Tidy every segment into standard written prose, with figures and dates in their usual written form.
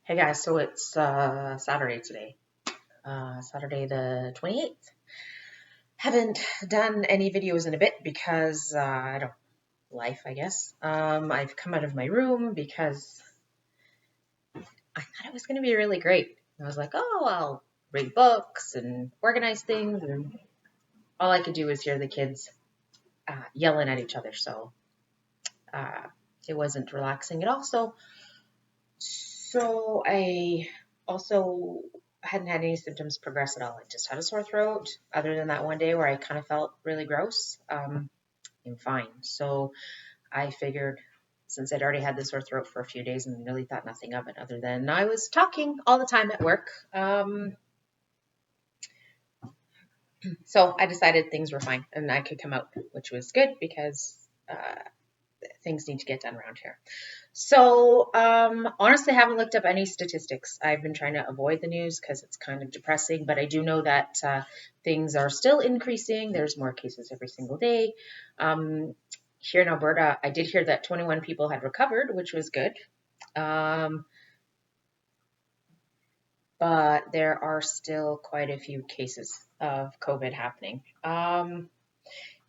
Hey guys, so it's Saturday today, Saturday the 28th. Haven't done any videos in a bit because I don't life, I guess. I've come out of my room because I thought it was going to be really great. I was like, oh, I'll read books and organize things, and all I could do was hear the kids yelling at each other, so uh, it wasn't relaxing at all. So I also hadn't had any symptoms progress at all. I just had a sore throat, other than that one day where I kind of felt really gross. I'm fine. So I figured since I'd already had the sore throat for a few days and really thought nothing of it other than I was talking all the time at work. So I decided things were fine and I could come out, which was good because things need to get done around here. So, honestly, I haven't looked up any statistics. I've been trying to avoid the news because it's kind of depressing, but I do know that things are still increasing. There's more cases every single day. Here in Alberta, I did hear that 21 people had recovered, which was good. But there are still quite a few cases of COVID happening.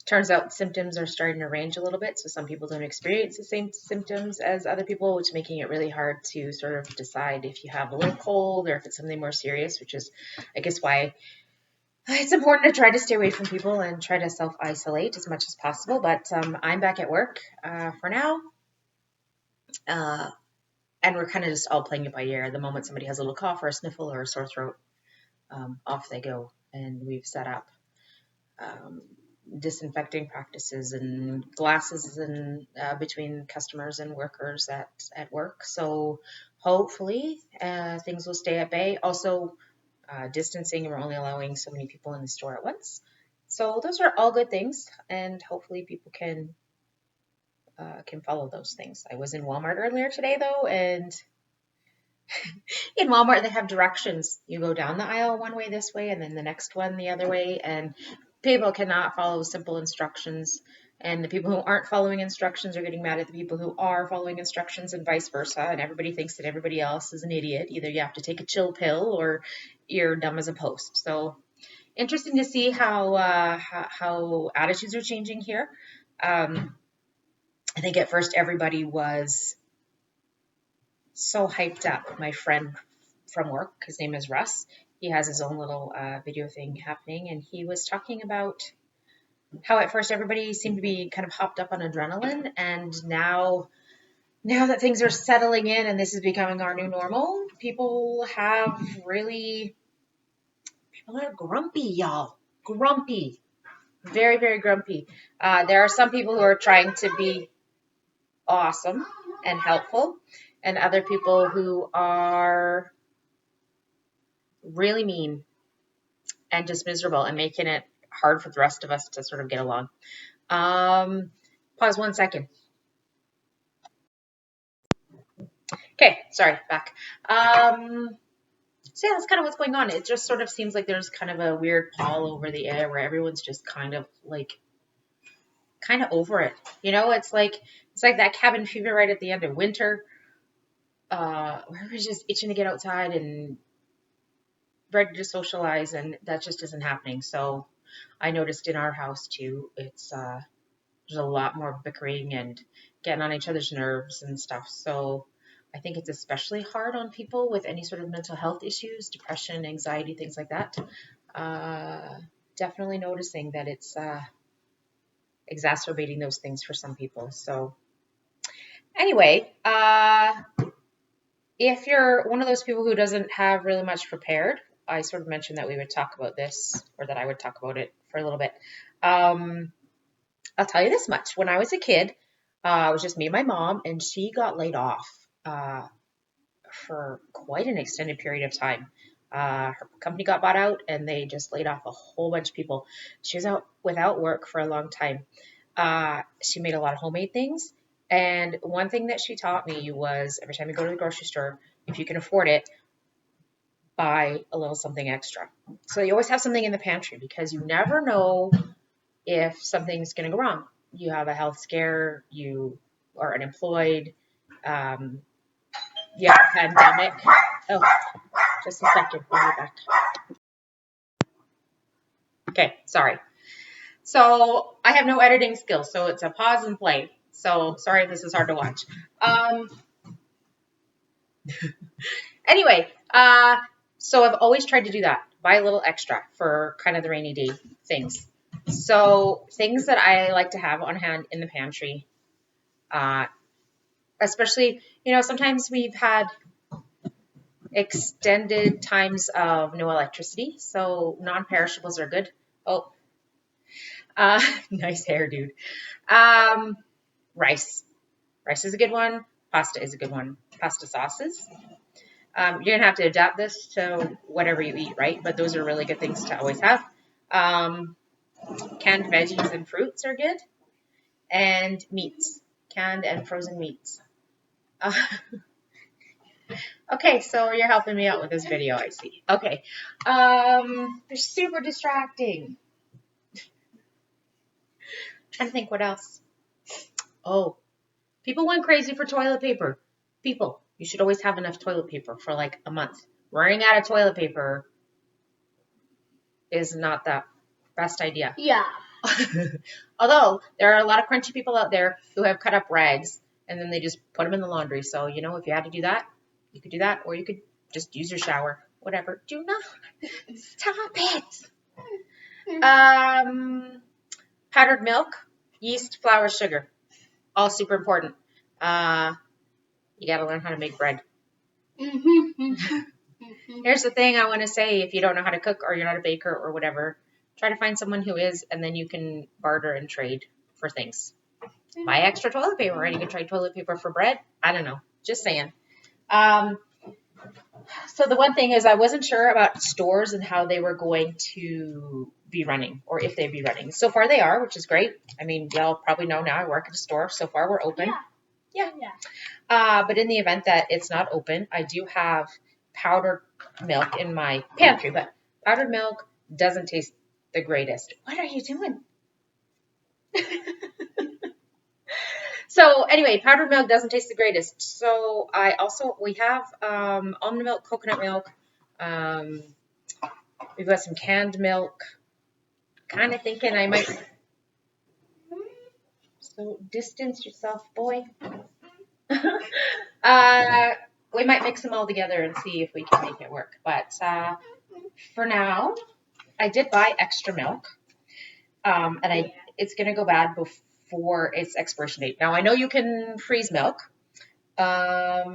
Turns out symptoms are starting to range a little bit, so some people don't experience the same symptoms as other people, which is making it really hard to sort of decide if you have a little cold or if it's something more serious, which is, I guess, why it's important to try to stay away from people and try to self-isolate as much as possible. But I'm back at work for now, and we're kind of just all playing it by ear. The moment somebody has a little cough or a sniffle or a sore throat, off they go, and we've set up disinfecting practices and glasses and between customers and workers at work. So hopefully things will stay at bay. Also, distancing, we're only allowing so many people in the store at once. So those are all good things, and hopefully people can follow those things. I was in Walmart earlier today though, and in Walmart they have directions. You go down the aisle one way this way and then the next one the other way, and people cannot follow simple instructions, and the people who aren't following instructions are getting mad at the people who are following instructions, and vice versa, and everybody thinks that everybody else is an idiot. Either you have to take a chill pill or you're dumb as a post. So interesting to see how attitudes are changing here. I think at first everybody was so hyped up. My friend from work, his name is Russ, he has his own little video thing happening, and he was talking about how at first everybody seemed to be kind of hopped up on adrenaline, and now that things are settling in and this is becoming our new normal, people are grumpy, y'all. Grumpy. Very, very grumpy. There are some people who are trying to be awesome and helpful, and other people who are really mean and just miserable and making it hard for the rest of us to sort of get along. Pause 1 second. Okay, sorry, back. So yeah, that's kind of what's going on. It just sort of seems like there's kind of a weird pall over the air where everyone's just kind of over it. You know, it's like that cabin fever right at the end of winter, where everyone's just itching to get outside and ready to socialize, and that just isn't happening. So I noticed in our house too, it's there's a lot more bickering and getting on each other's nerves and stuff. So I think it's especially hard on people with any sort of mental health issues, depression, anxiety, things like that. Definitely noticing that it's exacerbating those things for some people. So anyway, if you're one of those people who doesn't have really much prepared, I sort of mentioned that we would talk about this, or that I would talk about it for a little bit. I'll tell you this much. When I was a kid, it was just me and my mom, and she got laid off for quite an extended period of time. Her company got bought out, and they just laid off a whole bunch of people. She was out without work for a long time. She made a lot of homemade things, and one thing that she taught me was every time you go to the grocery store, if you can afford it, buy a little something extra. So you always have something in the pantry because you never know if something's going to go wrong. You have a health scare, you are unemployed, you have a pandemic. Oh, just a second. I'll be back. Okay, sorry. So I have no editing skills, so it's a pause and play. So sorry if this is hard to watch. Anyway, so I've always tried to do that. Buy a little extra for kind of the rainy day things. So things that I like to have on hand in the pantry, especially, sometimes we've had extended times of no electricity, so non-perishables are good. Oh, nice hair, dude. Rice. Rice is a good one. Pasta is a good one. Pasta sauces. You're going to have to adapt this to whatever you eat, right? But those are really good things to always have. Canned veggies and fruits are good. And meats. Canned and frozen meats. Okay, so you're helping me out with this video, I see. Okay. They're super distracting. Trying to think what else. Oh, people went crazy for toilet paper. People, you should always have enough toilet paper for like a month. Running out of toilet paper is not the best idea. Yeah. Although there are a lot of crunchy people out there who have cut up rags and then they just put them in the laundry. So, if you had to do that, you could do that, or you could just use your shower. Whatever. Do not stop it. Powdered milk, yeast, flour, sugar. All super important. You got to learn how to make bread. Here's the thing I want to say. If you don't know how to cook or you're not a baker or whatever, try to find someone who is, and then you can barter and trade for things. Buy extra toilet paper, and you can trade toilet paper for bread. I don't know. Just saying. So the one thing is I wasn't sure about stores and how they were going to be running, or if they'd be running. So far they are, which is great. I mean, y'all probably know now I work at a store. So far we're open. Yeah. But in the event that it's not open, I do have powdered milk in my pantry, but powdered milk doesn't taste the greatest. What are you doing? So anyway, powdered milk doesn't taste the greatest. So we have almond milk, coconut milk. We've got some canned milk. Kind of thinking I might. So distance yourself, boy. We might mix them all together and see if we can make it work. But for now, I did buy extra milk, and it's going to go bad before its expiration date. Now, I know you can freeze milk. But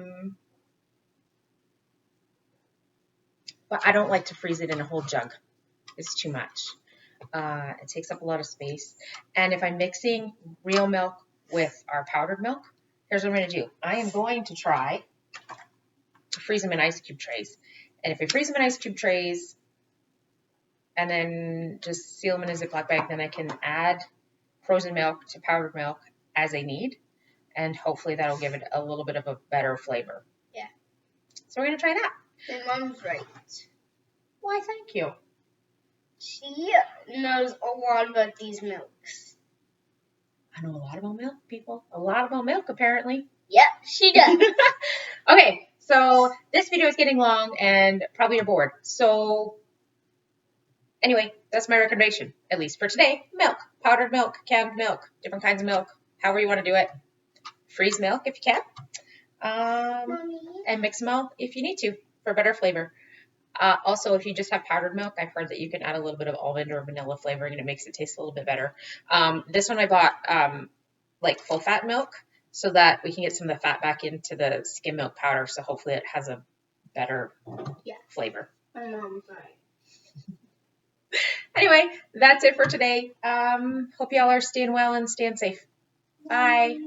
I don't like to freeze it in a whole jug. It's too much. It takes up a lot of space. And if I'm mixing real milk with our powdered milk, here's what I'm going to do. I am going to try to freeze them in ice cube trays. And if I freeze them in ice cube trays and then just seal them in a Ziploc bag, then I can add frozen milk to powdered milk as I need. And hopefully that'll give it a little bit of a better flavor. Yeah. So we're going to try that. And Mom's right. Why, thank you. She knows a lot about these milks. I know a lot about milk, people. A lot about milk, apparently. Yep, she does. Okay, so this video is getting long and probably you're bored. So anyway, that's my recommendation, at least for today. Milk, powdered milk, canned milk, different kinds of milk, however you want to do it. Freeze milk if you can. And mix them all if you need to for better flavor. Also, if you just have powdered milk, I've heard that you can add a little bit of almond or vanilla flavoring and it makes it taste a little bit better. This one I bought like full fat milk so that we can get some of the fat back into the skim milk powder. So hopefully it has a better flavor. My mom's right. Anyway, that's it for today. Hope y'all are staying well and staying safe. Bye.